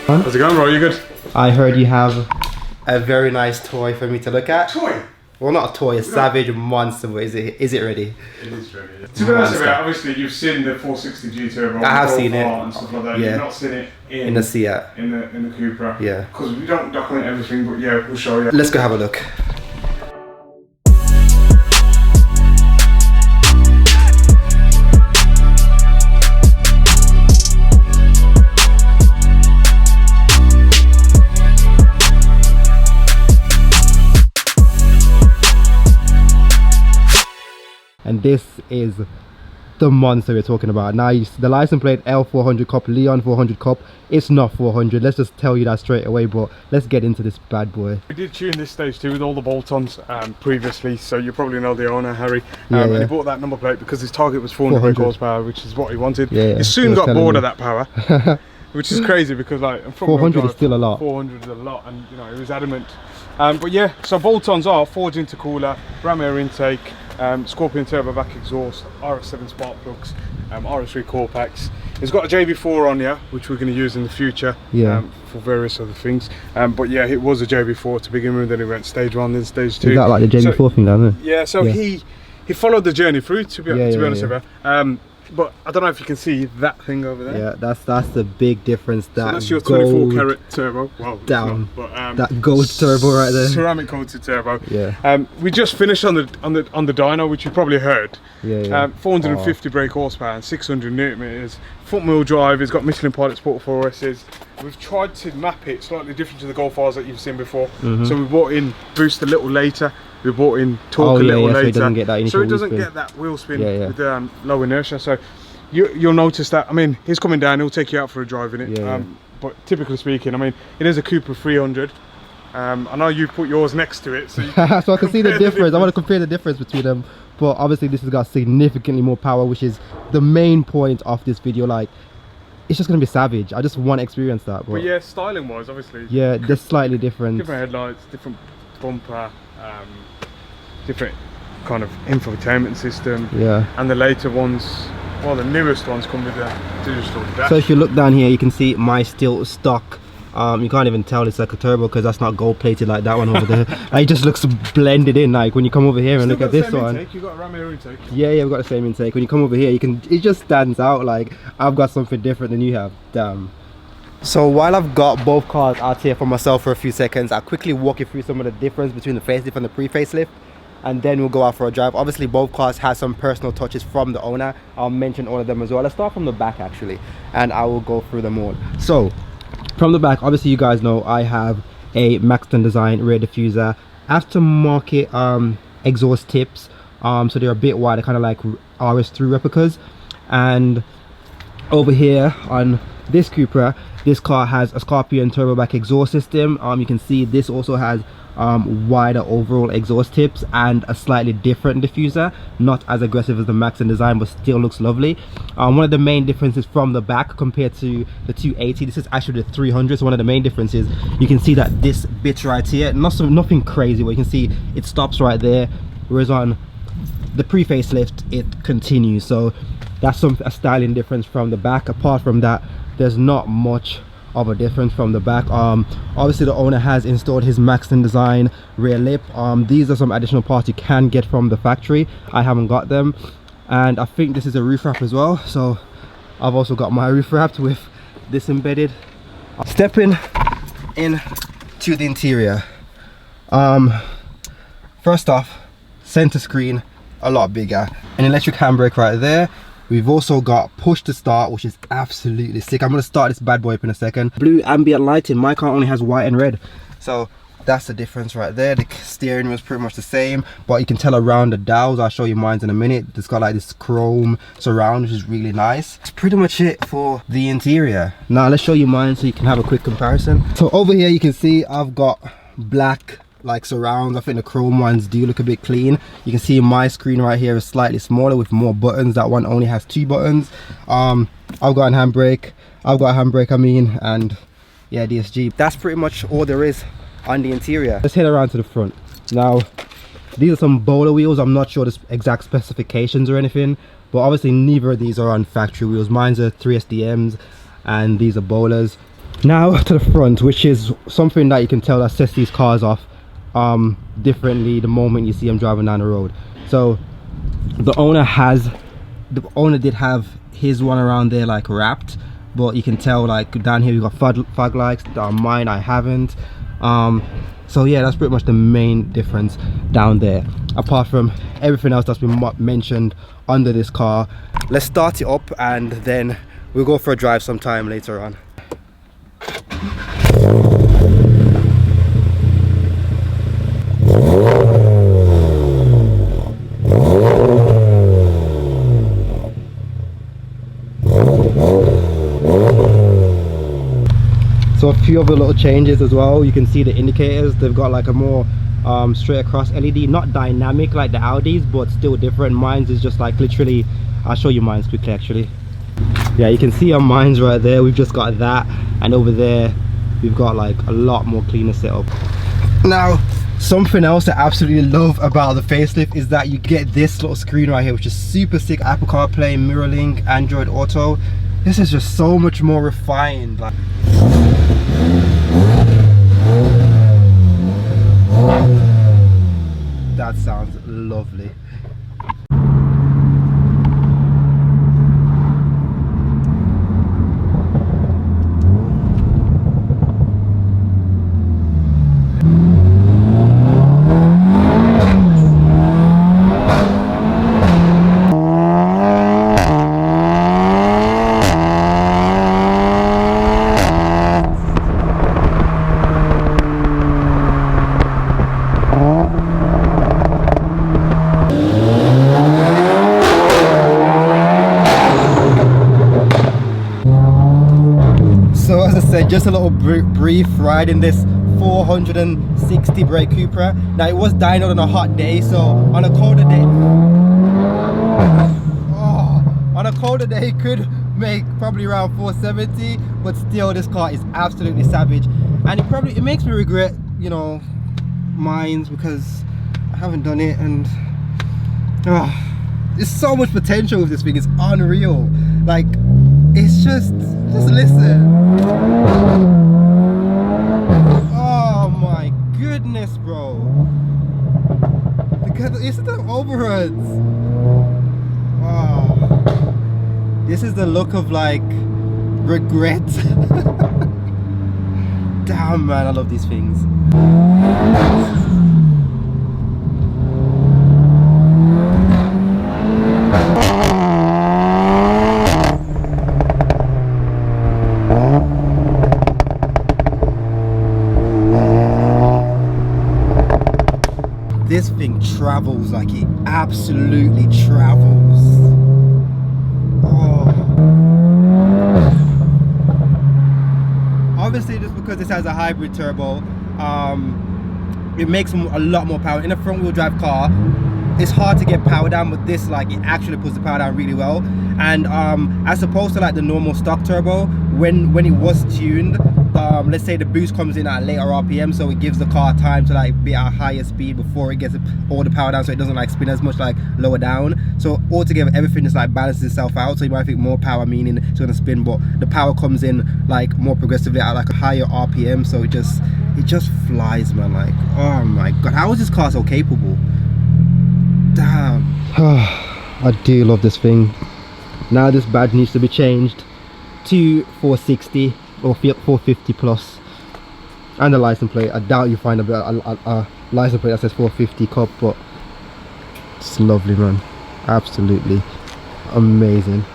How's it going, bro? You good? I heard you have a very nice toy for me to look at. Toy? Well, not a toy, a savage monster, but is it ready? It is ready. To be honest with you, obviously you've seen the 460G turbo. I have seen it. And stuff like that. Yeah. You've not seen it in the Seat. In the Cupra. Yeah. Because we don't document everything, but yeah, we'll show you. Let's go have a look. And this is the monster we're talking about. Now, the license plate L400 Cup, Leon 400 Cup. It's not 400. Let's just tell you that straight away, but let's get into this bad boy. We did tune this stage 2 with all the bolt-ons previously, so you probably know the owner, Harry. Yeah. And he bought that number plate because his target was 400 horsepower, which is what he wanted. He soon got bored of that power, which is crazy because like 400 is still a lot. 400 is a lot, and you know he was adamant. But yeah, so bolt-ons are forged intercooler, ram air intake, Scorpion turbo back exhaust, RS7 spark plugs, RS3 core packs. It's got a JB4 on here, which we're going to use in the future for various other things. But yeah, it was a JB4 to begin with, then it went stage 1, then stage 2. Is that like the JB4 thing down there? Yeah, so he followed the journey through, to be honest with you. But I don't know if you can see that thing over there. Yeah, that's the big difference. That so that's your 24 carat turbo. Well, down, not, but, that gold turbo right there. Ceramic coated turbo. Yeah. We just finished on the dyno, which you probably heard. Yeah. 450 brake horsepower and 600 newton meters. Front wheel drive. It's got Michelin Pilot Sport 4Ss. We've tried to map it slightly different to the Golf R's that you've seen before. So we brought in boost a little later. We brought in torque a little later, so it doesn't get that wheel spin with low inertia. So you'll notice that. I mean, he's coming down. He'll take you out for a drive in it. But typically speaking, I mean, it is a Cupra 300. I know you put yours next to it, so so I can see the difference. I want to compare the difference between them. But obviously, this has got significantly more power, which is the main point of this video. Like, it's just gonna be savage. I just want to experience that. But yeah, styling wise, obviously. Yeah, they're slightly different. Different headlights, different bumper. Different kind of infotainment system, and the later ones, well, the newest ones come with a digital dash. So if you look down here, you can see my still stock. You can't even tell it's like a turbo because that's not gold plated like that one over there. It just looks blended in. Like when you come over here and look at this one, you got a ram air intake. Yeah, we've got the same intake. When you come over here, it just stands out. Like I've got something different than you have. Damn. So while I've got both cars out here for myself for a few seconds, I'll quickly walk you through some of the difference between the facelift and the pre-facelift, and then we'll go out for a drive. Obviously both cars have some personal touches from the owner. I'll mention all of them as well. Let's start from the back actually, and I will go through them all. So from the back, obviously you guys know I have a Maxton design rear diffuser, aftermarket exhaust tips, so they're a bit wider, kind of like RS3 replicas. And over here on this Cupra, this car has a Scorpion turbo back exhaust system. You can see this also has wider overall exhaust tips and a slightly different diffuser, not as aggressive as the Maxton design, but still looks lovely. One of the main differences from the back compared to the 280, this is actually the 300. So one of the main differences, you can see that this bit right here, nothing crazy, but you can see it stops right there, whereas on the pre-facelift it continues. So that's a styling difference from the back. Apart from that, there's not much of a difference from the back. Obviously the owner has installed his Maxton design rear lip. These are some additional parts you can get from the factory. I haven't got them, and I think this is a roof wrap as well, so I've also got my roof wrapped with this embedded. Stepping in to the interior, first off, center screen a lot bigger, an electric handbrake right there. We've also got push to start, which is absolutely sick. I'm going to start this bad boy up in a second. Blue ambient lighting. My car only has white and red, so that's the difference right there. The steering wheel is pretty much the same, but you can tell around the dials. I'll show you mine in a minute. It's got like this chrome surround, which is really nice. That's pretty much it for the interior. Now let's show you mine so you can have a quick comparison. So over here you can see I've got black like surrounds. I think the chrome ones do look a bit clean. You can see my screen right here is slightly smaller with more buttons. That one only has 2 buttons. I've got a handbrake, and yeah, DSG. That's pretty much all there is on the interior. Let's head around to the front. Now these are some Bowler wheels. I'm not sure the exact specifications or anything, but obviously neither of these are on factory wheels. Mine's are 3SDMs and these are Bowlers. Now to the front, which is something that you can tell that sets these cars off differently the moment you see them driving down the road. So the owner did have his one around there like wrapped, but you can tell like down here we got fog lights. Mine I haven't. So yeah, that's pretty much the main difference down there, apart from everything else that's been mentioned under this car. Let's start it up and then we'll go for a drive sometime later on. So a few other little changes as well. You can see the indicators, they've got like a more straight across LED, not dynamic like the Audis, but still different. Mine's is just like literally, I'll show you mine's quickly actually. Yeah, you can see on mine's right there, we've just got that, and over there we've got like a lot more cleaner setup. Now something else I absolutely love about the facelift is that you get this little screen right here, which is super sick. Apple CarPlay, MirrorLink, Android Auto. This is just so much more refined. Like, that sounds lovely. So as I said, just a little brief ride in this 460 brake Cupra. Now it was dynoed on a hot day, so on a colder day, it could make probably around 470, but still this car is absolutely savage, and it makes me regret, you know, mines, because I haven't done it, and there's so much potential with this thing. It's unreal. Like, it's just listen. Oh my goodness, bro. It's the overruns. Oh, this is the look of like regret. Damn, man, I love these things. This thing travels, like it absolutely travels. Oh. Obviously, just because this has a hybrid turbo, it makes a lot more power. In a front wheel drive car, it's hard to get power down, but this, like, it actually puts the power down really well. And as opposed to like the normal stock turbo, when it was tuned, let's say the boost comes in at a later RPM, so it gives the car time to like be at a higher speed before it gets all the power down, so it doesn't like spin as much like lower down. So altogether everything just like balances itself out. So you might think more power meaning it's gonna spin, but the power comes in like more progressively at like a higher RPM, so it just flies, man. Like, oh my god, how is this car so capable? Damn. I do love this thing. Now this badge needs to be changed to 460 or 450 plus, and the license plate. I doubt you find a license plate that says 450 Cup, but it's lovely, man. Absolutely amazing.